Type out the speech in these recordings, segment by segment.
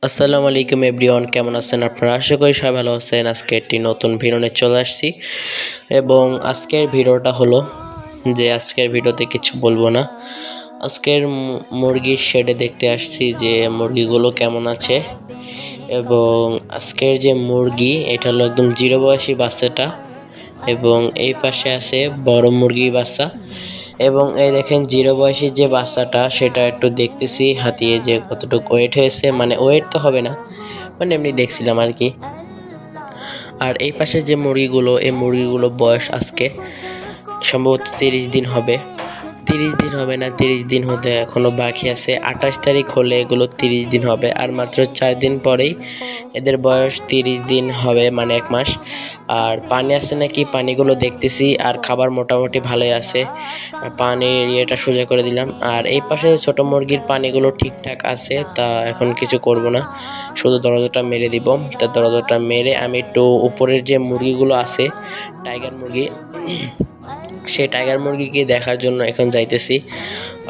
আসসালামু আলাইকুম এভরিওয়ান, কেমন আছেন আপনারা? আশা করি সবাই ভালো আছেন। আজকে একটি নতুন ভিডিও নিয়ে চলে আসছি এবং আজকের ভিডিওটা হলো যে আজকের ভিডিওতে কিছু বলবো না। আজকের মুরগির শেডে দেখতে আসছি যে মুরগিগুলো কেমন আছে এবং আজকের যে মুরগি এটা হলো একদম জিরো বয়সী বাচ্চাটা এবং এই পাশে আছে বড় মুরগির বাচ্চা এবং এই দেখেন জিরো বয়সী যে বাচ্চাটা সেটা একটু দেখতেছি হাতিয়ে যে কতটুকু ওয়েট হয়েছে, মানে ওয়েট তো হবে না, মানে এমনি দেখছিলাম আর কি। আর এই পাশে যে মুরগিগুলো, এই মুরগিগুলো বয়স আজকে সম্ভবত 30 দিন হবে। 30 দিন হবে না, 30 দিন হতে এখনও বাকি আছে। 28 তারিখ হলে এগুলো 30 দিন হবে আর মাত্র 4 দিন পরেই এদের বয়স 30 দিন হবে, মানে 1 মাস। আর পানি আছে নাকি পানিগুলো দেখতেছি, আর খাবার মোটামুটি ভালোই আছে। পানির ইয়েটা সোজা করে দিলাম। আর এই পাশে ছোট মুরগির পানিগুলো ঠিকঠাক আছে, তা এখন কিছু করব না, শুধু দরজাটা মেরে দিব। তা দরজাটা মেরে আমি একটু উপরের যে মুরগিগুলো আছে টাইগার মুরগি, সেই টাইগার মুরগিকে দেখার জন্য এখন যাইতেছি।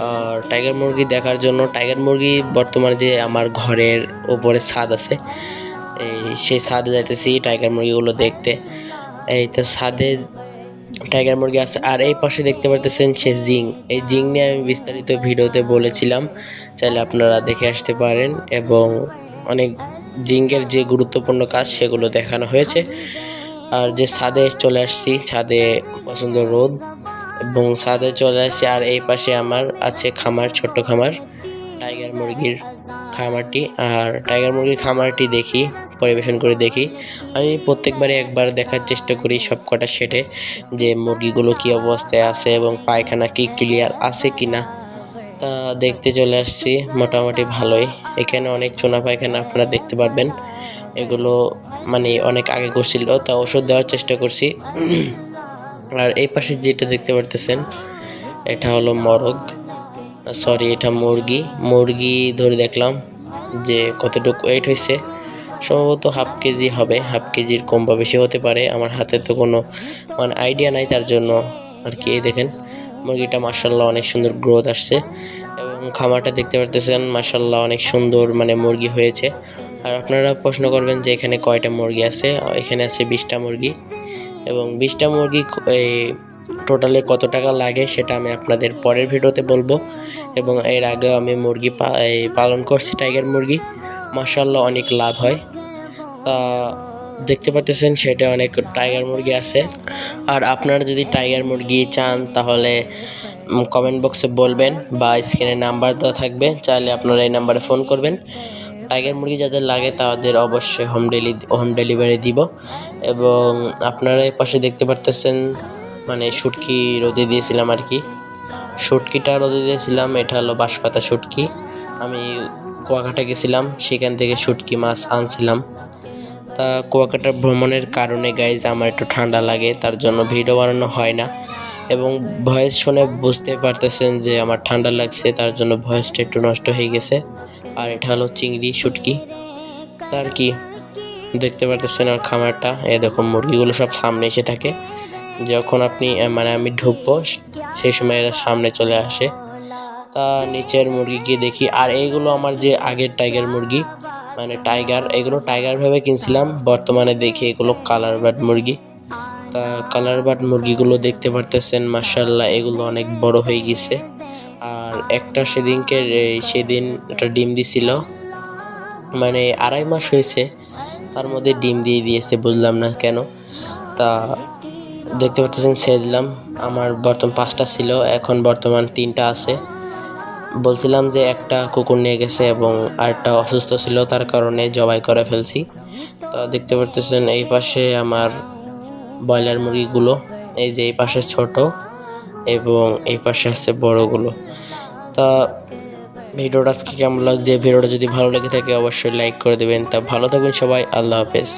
আর টাইগার মুরগি দেখার জন্য, টাইগার মুরগি বর্তমানে যে আমার ঘরের উপরে ছাদ আছে, সেই ছাদে যাইতেছি টাইগার মুরগিগুলো দেখতে। এই তো ছাদে টাইগার মুরগি আছে। আর এই পাশে দেখতে পারতেছেন সে জিং, এই জিং নিয়ে আমি বিস্তারিত ভিডিওতে বলেছিলাম, চাইলে আপনারা দেখে আসতে পারেন। এবং অনেক জিঙ্গের যে গুরুত্বপূর্ণ কাজ সেগুলো দেখানো হয়েছে। আর যে ছাদে চলে আসছি, ছাদে পছন্দ রোদ এবং ছাদে চলে আসছি। আর এই পাশে আমার আছে খামার, ছোট্ট খামার, টাইগার মুরগির খামারটি। আর টাইগার মুরগির খামারটি দেখি, পরিবেশন করে দেখি। আমি প্রত্যেকবারে একবার দেখার চেষ্টা করি সব কটা সেটে যে মুরগিগুলো কী অবস্থায় আছে এবং পায়খানা কি ক্লিয়ার আছে কি না। তা দেখতে চলে আসছি, মোটামুটি ভালোই। এখানে অনেক চুনা পায়খানা আপনারা দেখতে পারবেন, এগুলো মানে অনেক আগে করছিল, তা ওষুধ দেওয়ার চেষ্টা করছি। আর এই পাশে যেটা দেখতে পারতেছেন এটা হলো মরগ, সরি এটা মুরগি ধরে দেখলাম যে কতটুকু ওয়েট হয়েছে। সম্ভবত হাফ কেজি হবে, হাফ কেজির কম বা বেশি হতে পারে, আমার হাতে তো কোনো মানে আইডিয়া নাই, তার জন্য আর কি। এই দেখেন মুরগিটা মাশাআল্লাহ অনেক সুন্দর গ্রোথ আসছে এবং খামারটা দেখতে পারতেছেন মাশাআল্লাহ অনেক সুন্দর মানে মুরগি হয়েছে। আর আপনারা প্রশ্ন করবেন যে এখানে কয়টা মুরগি আছে, এখানে আছে 20টা মুরগি এবং 20টা মুরগি টোটালে কত টাকা লাগে সেটা আমি আপনাদের পরের ভিডিওতে বলবো। এবং এর আগেও আমি মুরগি পালন করছি, টাইগার মুরগি, মাশাআল্লাহ অনেক লাভ হয়। তা দেখতে পাচ্ছেন সেটা অনেক টাইগার মুরগি আছে। আর আপনারা যদি টাইগার মুরগি চান তাহলে কমেন্ট বক্সে বলবেন বা স্ক্রিনে নাম্বার দেওয়া থাকবে, চাইলে আপনারা এই নাম্বারে ফোন করবেন। টাইগার মুরগি যাদের লাগে তাদের অবশ্যই হোম ডেলিভারি দিব। এবং আপনারা এই পাশে দেখতে পারতেছেন মানে শুটকি রোদে দিয়েছিলাম আর কি, শুটকিটা রোদে দিয়েছিলাম। এটা হলো বাঁশপাতা শুটকি, আমি কুয়াকাটা গেছিলাম, সেখান থেকে শুটকি মাছ আনছিলাম। তা কুয়াকাটা ভ্রমণের কারণে গাইজ আমার একটু ঠান্ডা লাগে, তার জন্য ভিডিও বানানো হয় না এবং ভয়েস শুনে বুঝতে পারতেছেন যে আমার ঠান্ডা লাগছে, তার জন্য ভয়েসটা একটু নষ্ট হয়ে গেছে। আর এটা হলো চিংড়ি শুটকি। তার কি দেখতে পারতেছেন আমার খামারটা, দেখো মুরগিগুলো সব সামনে এসে থাকে, যখন আপনি মানে আমি ঢুকবো সেই সময় এরা সামনে চলে আসে। তা নিচের মুরগি গিয়ে দেখি। আর এইগুলো আমার যে আগের টাইগার মুরগি, মানে টাইগার, এগুলো টাইগার ভেবে কিনছিলাম, বর্তমানে দেখি এগুলো কালার বার্ড মুরগি। তা কালার বার্ড মুরগিগুলো দেখতে পারতেছেন মাশাআল্লাহ এগুলো অনেক বড় হয়ে গেছে। আর একটা সেদিন একটা ডিম দিছিল, মানে 2.5 মাস হয়েছে, তার মধ্যে ডিম দিয়ে দিয়েছে, বুঝলাম না কেন। তা দেখতে পাচ্ছেন ছেড়ে দিলাম। আমার বর্তমান 5টা ছিল, এখন বর্তমান 3টা আছে। বলছিলাম যে একটা কুকুর নিয়ে গেছে এবং আরেকটা অসুস্থ ছিল, তার কারণে জবাই করে ফেলছি। তা দেখতে পারতেছেন এই পাশে আমার ব্রয়লার মুরগিগুলো, এই যে এই পাশে ছোট এবং এই পাশে আছে বড়গুলো। তা ভিডিওটা আজকে কেমন লাগছে, ভিডিওটা যদি ভালো লেগে থাকে অবশ্যই লাইক করে দেবেন। তা ভালো থাকবেন সবাই, আল্লাহ হাফেজ।